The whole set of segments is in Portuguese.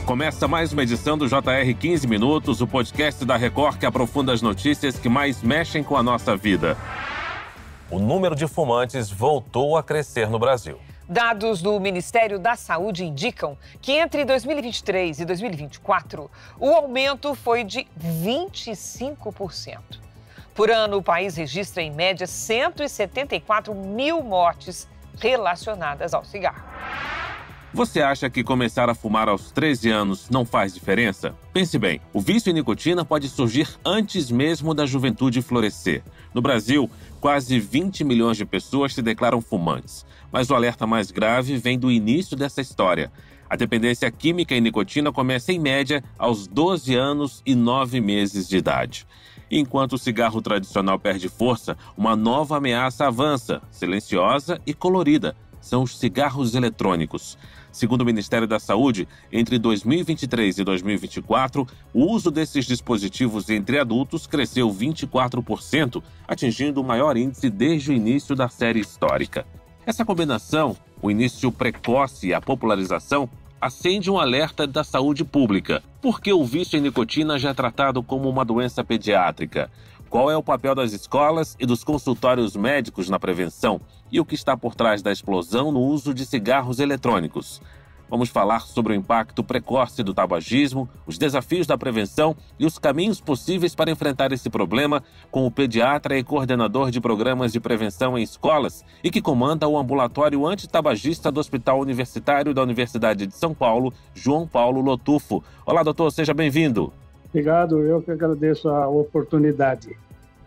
Começa mais uma edição do JR 15 Minutos, o podcast da Record que aprofunda as notícias que mais mexem com a nossa vida. O número de fumantes voltou a crescer no Brasil. Dados do Ministério da Saúde indicam que entre 2023 e 2024, o aumento foi de 25%. Por ano, o país registra, em média, 174 mil mortes relacionadas ao cigarro. Você acha que começar a fumar aos 13 anos não faz diferença? Pense bem, o vício em nicotina pode surgir antes mesmo da juventude florescer. No Brasil, quase 20 milhões de pessoas se declaram fumantes. Mas o alerta mais grave vem do início dessa história. A dependência química em nicotina começa, em média, aos 12 anos e 9 meses de idade. Enquanto o cigarro tradicional perde força, uma nova ameaça avança, silenciosa e colorida. São os cigarros eletrônicos. Segundo o Ministério da Saúde, entre 2023 e 2024, o uso desses dispositivos entre adultos cresceu 24%, atingindo o maior índice desde o início da série histórica. Essa combinação, o início precoce e a popularização, acende um alerta da saúde pública. Por que o vício em nicotina já é tratado como uma doença pediátrica? Qual é o papel das escolas e dos consultórios médicos na prevenção? E o que está por trás da explosão no uso de cigarros eletrônicos? Vamos falar sobre o impacto precoce do tabagismo, os desafios da prevenção e os caminhos possíveis para enfrentar esse problema com o pediatra e coordenador de programas de prevenção em escolas e que comanda o ambulatório antitabagista do Hospital Universitário da Universidade de São Paulo, João Paulo Lotufo. Olá, doutor, seja bem-vindo. Obrigado, eu que agradeço a oportunidade.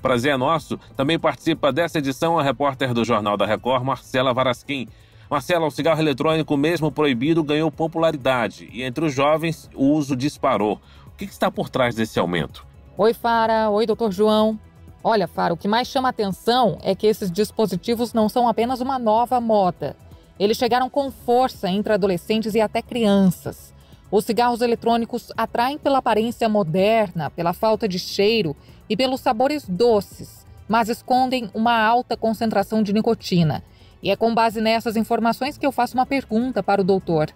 Prazer é nosso. Também participa dessa edição a repórter do Jornal da Record, Marcela Varasquim. Marcela, o cigarro eletrônico, mesmo proibido, ganhou popularidade e entre os jovens o uso disparou. O que está por trás desse aumento? Oi, Fara. Oi, doutor João. Olha, Fara, o que mais chama atenção é que esses dispositivos não são apenas uma nova moda. Eles chegaram com força entre adolescentes e até crianças. Os cigarros eletrônicos atraem pela aparência moderna, pela falta de cheiro e pelos sabores doces, mas escondem uma alta concentração de nicotina. E é com base nessas informações que eu faço uma pergunta para o doutor.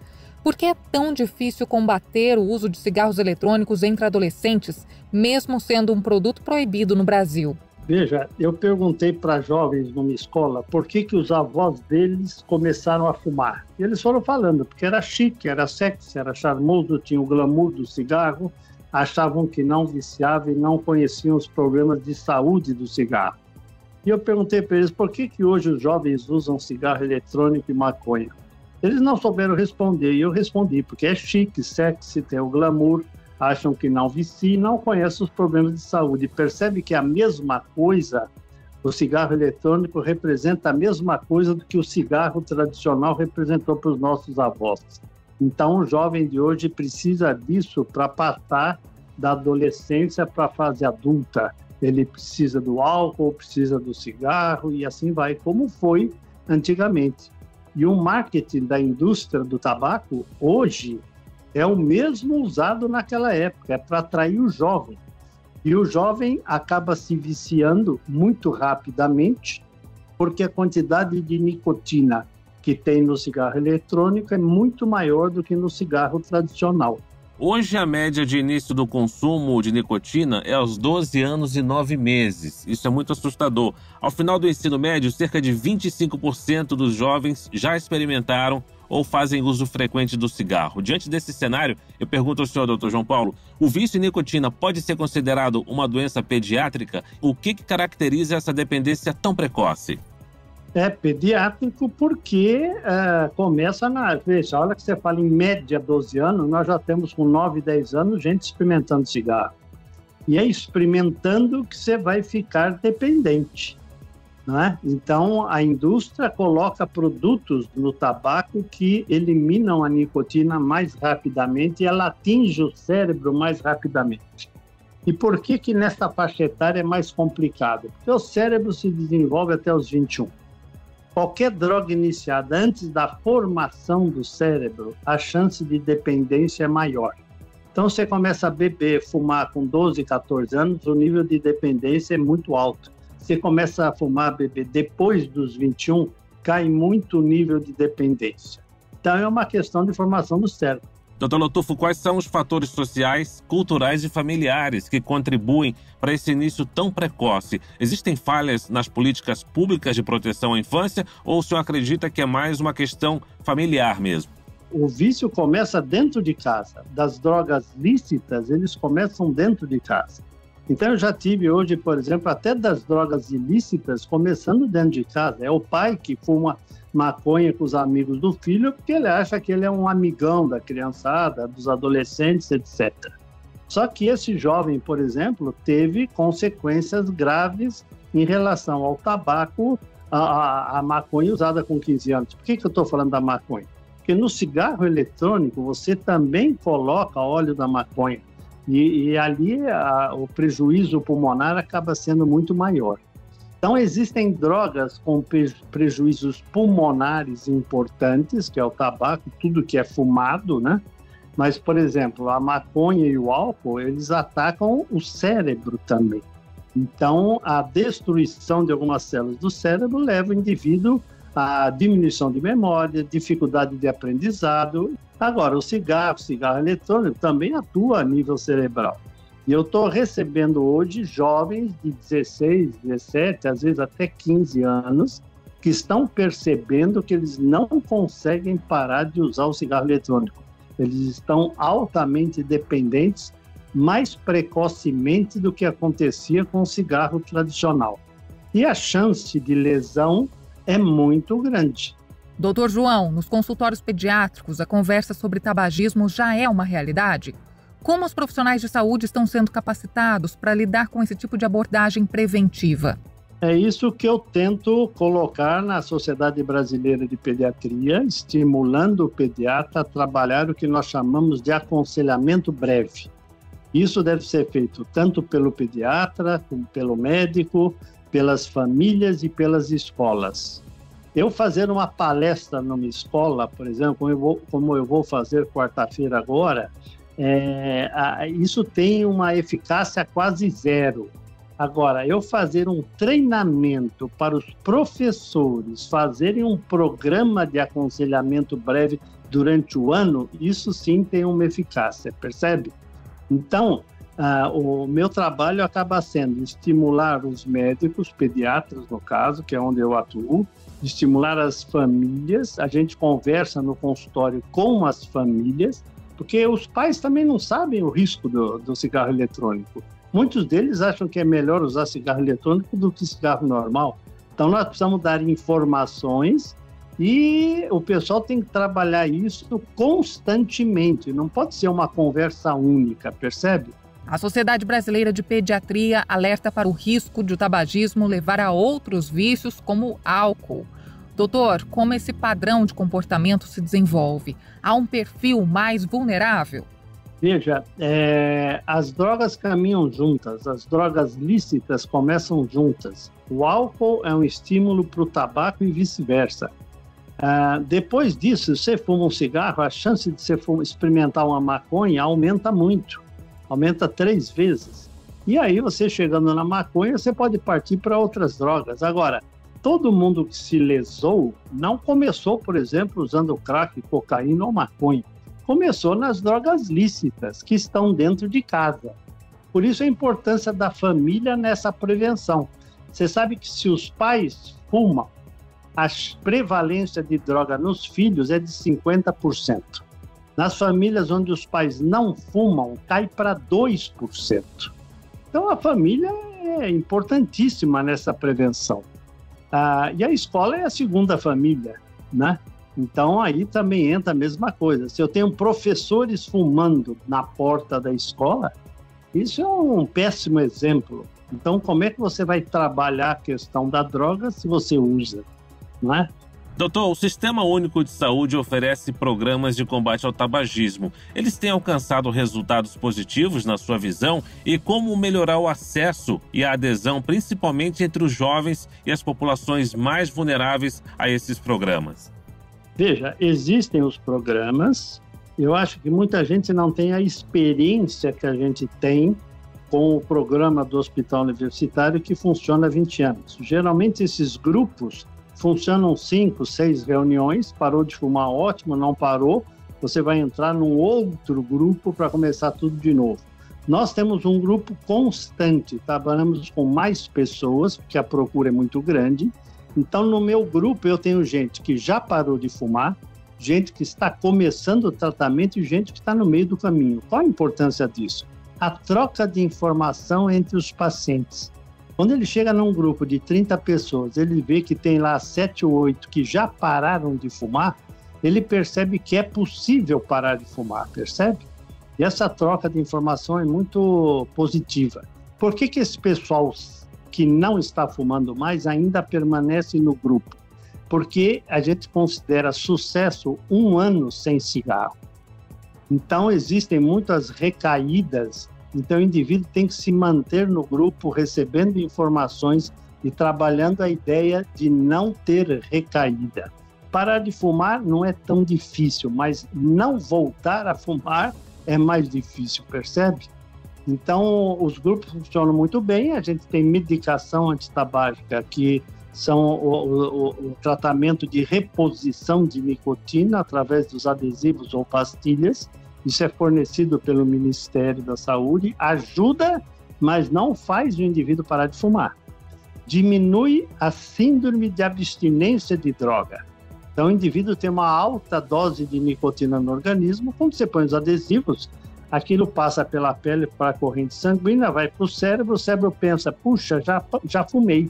Por que é tão difícil combater o uso de cigarros eletrônicos entre adolescentes, mesmo sendo um produto proibido no Brasil? Veja, eu perguntei para jovens numa escola por que os avós deles começaram a fumar. E eles foram falando, porque era chique, era sexy, era charmoso, tinha o glamour do cigarro, achavam que não viciava e não conheciam os problemas de saúde do cigarro. E eu perguntei para eles por que hoje os jovens usam cigarro eletrônico e maconha. Eles não souberam responder e eu respondi, porque é chique, sexy, tem o glamour, acham que não vicia e não conhecem os problemas de saúde. Percebe que a mesma coisa, o cigarro eletrônico representa a mesma coisa do que o cigarro tradicional representou para os nossos avós. Então o jovem de hoje precisa disso para passar da adolescência para a fase adulta. Ele precisa do álcool, precisa do cigarro e assim vai, como foi antigamente. E o marketing da indústria do tabaco, hoje, é o mesmo usado naquela época, é para atrair o jovem. E o jovem acaba se viciando muito rapidamente, porque a quantidade de nicotina que tem no cigarro eletrônico é muito maior do que no cigarro tradicional. Hoje, a média de início do consumo de nicotina é aos 12 anos e 9 meses. Isso é muito assustador. Ao final do ensino médio, cerca de 25% dos jovens já experimentaram ou fazem uso frequente do cigarro. Diante desse cenário, eu pergunto ao senhor, doutor João Paulo, o vício em nicotina pode ser considerado uma doença pediátrica? O que caracteriza essa dependência tão precoce? É pediátrico porque começa na... Veja, a hora que você fala em média 12 anos, nós já temos com 9, 10 anos gente experimentando cigarro. E é experimentando que você vai ficar dependente, não é? Então, a indústria coloca produtos no tabaco que eliminam a nicotina mais rapidamente e ela atinge o cérebro mais rapidamente. E por que nessa faixa etária é mais complicado? Porque o cérebro se desenvolve até os 21. Qualquer droga iniciada antes da formação do cérebro, a chance de dependência é maior. Então, você começa a beber, fumar com 12, 14 anos, o nível de dependência é muito alto. Você começa a fumar, beber depois dos 21, cai muito o nível de dependência. Então, é uma questão de formação do cérebro. Doutor Lotufo, quais são os fatores sociais, culturais e familiares que contribuem para esse início tão precoce? Existem falhas nas políticas públicas de proteção à infância ou o senhor acredita que é mais uma questão familiar mesmo? O vício começa dentro de casa. Das drogas lícitas, eles começam dentro de casa. Então, eu já tive hoje, por exemplo, até das drogas ilícitas começando dentro de casa. É o pai que fuma maconha com os amigos do filho porque ele acha que ele é um amigão da criançada, dos adolescentes, etc. Só que esse jovem, por exemplo, teve consequências graves em relação ao tabaco, a maconha usada com 15 anos. Por que eu estou falando da maconha? Porque no cigarro eletrônico você também coloca óleo da maconha e ali o prejuízo pulmonar acaba sendo muito maior. Então, existem drogas com prejuízos pulmonares importantes, que é o tabaco, tudo que é fumado, né? Mas, por exemplo, a maconha e o álcool, eles atacam o cérebro também. Então, a destruição de algumas células do cérebro leva o indivíduo à diminuição de memória, dificuldade de aprendizado. Agora, o cigarro eletrônico também atua a nível cerebral. E eu estou recebendo hoje jovens de 16, 17, às vezes até 15 anos, que estão percebendo que eles não conseguem parar de usar o cigarro eletrônico. Eles estão altamente dependentes, mais precocemente do que acontecia com o cigarro tradicional. E a chance de lesão é muito grande. Doutor João, nos consultórios pediátricos, a conversa sobre tabagismo já é uma realidade? Como os profissionais de saúde estão sendo capacitados para lidar com esse tipo de abordagem preventiva? É isso que eu tento colocar na Sociedade Brasileira de Pediatria, estimulando o pediatra a trabalhar o que nós chamamos de aconselhamento breve. Isso deve ser feito tanto pelo pediatra, como pelo médico, pelas famílias e pelas escolas. Eu fazer uma palestra numa escola, por exemplo, como eu vou fazer quarta-feira agora, isso tem uma eficácia quase zero. Agora, eu fazer um treinamento para os professores fazerem um programa de aconselhamento breve durante o ano, isso sim tem uma eficácia, percebe? Então, o meu trabalho acaba sendo estimular os médicos, pediatras no caso, que é onde eu atuo, estimular as famílias, a gente conversa no consultório com as famílias, porque os pais também não sabem o risco do cigarro eletrônico. Muitos deles acham que é melhor usar cigarro eletrônico do que cigarro normal. Então, nós precisamos dar informações e o pessoal tem que trabalhar isso constantemente. Não pode ser uma conversa única, percebe? A Sociedade Brasileira de Pediatria alerta para o risco de o tabagismo levar a outros vícios como álcool. Doutor, como esse padrão de comportamento se desenvolve? Há um perfil mais vulnerável? Veja, as drogas caminham juntas, as drogas lícitas começam juntas. O álcool é um estímulo para o tabaco e vice-versa. Depois disso, se você fuma um cigarro, a chance de você experimentar uma maconha aumenta muito, aumenta 3 vezes. E aí, você chegando na maconha, você pode partir para outras drogas. Agora, todo mundo que se lesou não começou, por exemplo, usando crack, cocaína ou maconha. Começou nas drogas lícitas, que estão dentro de casa. Por isso a importância da família nessa prevenção. Você sabe que se os pais fumam, a prevalência de droga nos filhos é de 50%. Nas famílias onde os pais não fumam, cai para 2%. Então a família é importantíssima nessa prevenção. E a escola é a segunda família, né? Então, aí também entra a mesma coisa. Se eu tenho professores fumando na porta da escola, isso é um péssimo exemplo. Então, como é que você vai trabalhar a questão da droga se você usa, não é? Doutor, o Sistema Único de Saúde oferece programas de combate ao tabagismo. Eles têm alcançado resultados positivos na sua visão? E como melhorar o acesso e a adesão, principalmente entre os jovens e as populações mais vulneráveis a esses programas? Veja, existem os programas. Eu acho que muita gente não tem a experiência que a gente tem com o programa do Hospital Universitário, que funciona há 20 anos. Geralmente, esses grupos funcionam 5, 6 reuniões, parou de fumar, ótimo, não parou, você vai entrar num outro grupo para começar tudo de novo. Nós temos um grupo constante, trabalhamos com mais pessoas, porque a procura é muito grande. Então, no meu grupo, eu tenho gente que já parou de fumar, gente que está começando o tratamento e gente que está no meio do caminho. Qual a importância disso? A troca de informação entre os pacientes. Quando ele chega num grupo de 30 pessoas, ele vê que tem lá 7 ou 8 que já pararam de fumar, ele percebe que é possível parar de fumar, percebe? E essa troca de informação é muito positiva. Por que esse pessoal que não está fumando mais ainda permanece no grupo? Porque a gente considera sucesso 1 ano sem cigarro. Então, existem muitas recaídas. Então, o indivíduo tem que se manter no grupo, recebendo informações e trabalhando a ideia de não ter recaída. Parar de fumar não é tão difícil, mas não voltar a fumar é mais difícil, percebe? Então, os grupos funcionam muito bem. A gente tem medicação antitabágica, que são o tratamento de reposição de nicotina através dos adesivos ou pastilhas. Isso é fornecido pelo Ministério da Saúde. Ajuda, mas não faz o indivíduo parar de fumar. Diminui a síndrome de abstinência de droga. Então, o indivíduo tem uma alta dose de nicotina no organismo. Quando você põe os adesivos, aquilo passa pela pele para a corrente sanguínea, vai para o cérebro pensa, puxa, já fumei.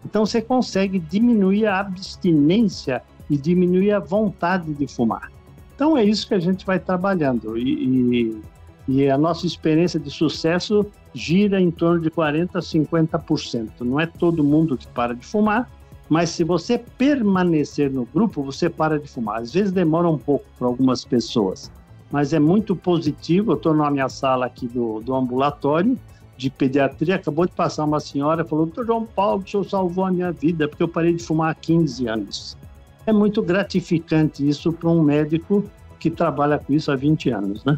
Então, você consegue diminuir a abstinência e diminuir a vontade de fumar. Então, é isso que a gente vai trabalhando. E a nossa experiência de sucesso gira em torno de 40% a 50%. Não é todo mundo que para de fumar, mas se você permanecer no grupo, você para de fumar. Às vezes demora um pouco para algumas pessoas, mas é muito positivo. Eu estou na minha sala aqui do ambulatório de pediatria, acabou de passar uma senhora, falou, doutor João Paulo, o senhor salvou a minha vida, porque eu parei de fumar há 15 anos. É muito gratificante isso para um médico que trabalha com isso há 20 anos, né?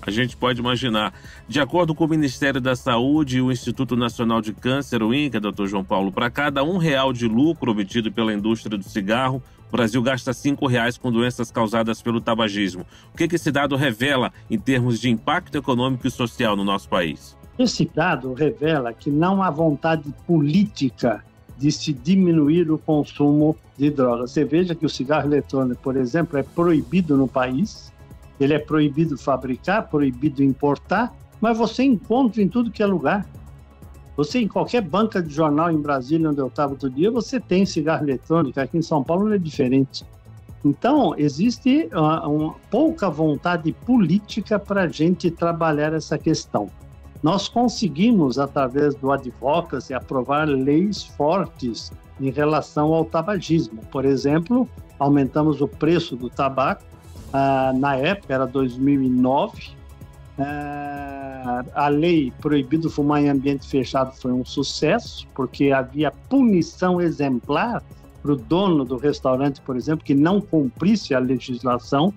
A gente pode imaginar. De acordo com o Ministério da Saúde e o Instituto Nacional de Câncer, o INCA, doutor João Paulo, para cada R$1 de lucro obtido pela indústria do cigarro, o Brasil gasta R$5 com doenças causadas pelo tabagismo. O que esse dado revela em termos de impacto econômico e social no nosso país? Esse dado revela que não há vontade política de se diminuir o consumo de drogas. Você veja que o cigarro eletrônico, por exemplo, é proibido no país. Ele é proibido fabricar, proibido importar, mas você encontra em tudo que é lugar. Você, em qualquer banca de jornal em Brasília, onde eu estava outro dia, você tem cigarro eletrônico. Aqui em São Paulo não é diferente. Então, existe uma pouca vontade política para a gente trabalhar essa questão. Nós conseguimos, através do advocacy, aprovar leis fortes em relação ao tabagismo. Por exemplo, aumentamos o preço do tabaco. Na época, era 2009, a lei proibido fumar em ambiente fechado foi um sucesso, porque havia punição exemplar para o dono do restaurante, por exemplo, que não cumprisse a legislação.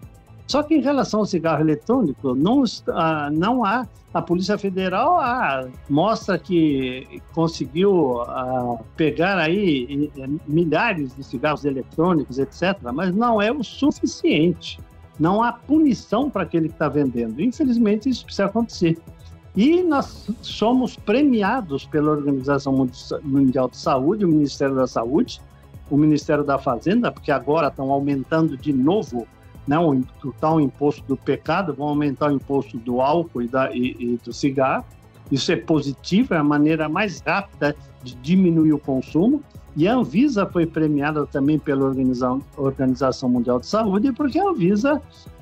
Só que em relação ao cigarro eletrônico, não há. A Polícia Federal mostra que conseguiu pegar aí milhares de cigarros eletrônicos, etc., mas não é o suficiente. Não há punição para aquele que está vendendo. Infelizmente, isso precisa acontecer. E nós somos premiados pela Organização Mundial de Saúde, o Ministério da Saúde, o Ministério da Fazenda, porque agora estão aumentando de novo, né, o tal imposto do pecado, vão aumentar o imposto do álcool e do cigarro. Isso é positivo, é a maneira mais rápida de diminuir o consumo. E a Anvisa foi premiada também pela Organização Mundial de Saúde, porque a Anvisa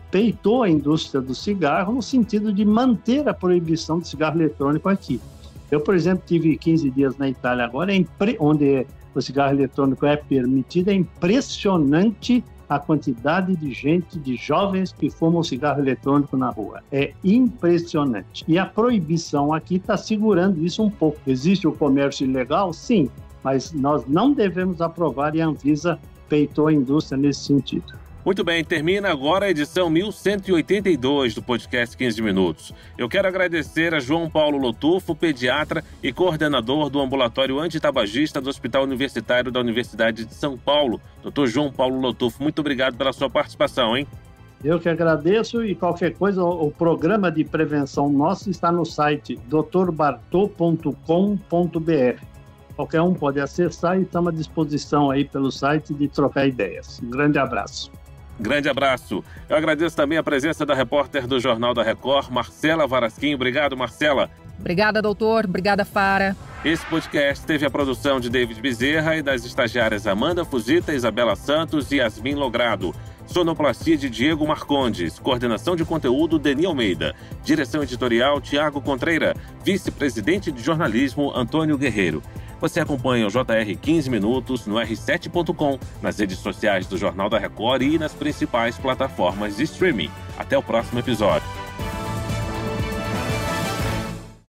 peitou a indústria do cigarro no sentido de manter a proibição de cigarro eletrônico aqui. Eu, por exemplo, tive 15 dias na Itália agora, onde o cigarro eletrônico é permitido. É impressionante a quantidade de gente, de jovens que fumam cigarro eletrônico na rua. É impressionante. E a proibição aqui está segurando isso um pouco. Existe o comércio ilegal? Sim, mas nós não devemos aprovar, e a Anvisa peitou a indústria nesse sentido. Muito bem, termina agora a edição 1182 do podcast 15 Minutos. Eu quero agradecer a João Paulo Lotufo, pediatra e coordenador do ambulatório antitabagista do Hospital Universitário da Universidade de São Paulo. Dr. João Paulo Lotufo, muito obrigado pela sua participação, hein? Eu que agradeço e qualquer coisa, o programa de prevenção nosso está no site drbartô.com.br. Qualquer um pode acessar e estamos à disposição aí pelo site de trocar ideias. Um grande abraço. Grande abraço. Eu agradeço também a presença da repórter do Jornal da Record, Marcela Varasquim. Obrigado, Marcela. Obrigada, doutor. Obrigada, Fara. Esse podcast teve a produção de David Bezerra e das estagiárias Amanda Fuzita, Isabela Santos e Yasmin Logrado. Sonoplastia de Diego Marcondes. Coordenação de conteúdo, Deni Almeida. Direção editorial, Tiago Contreira. Vice-presidente de jornalismo, Antônio Guerreiro. Você acompanha o JR 15 Minutos no r7.com, nas redes sociais do Jornal da Record e nas principais plataformas de streaming. Até o próximo episódio.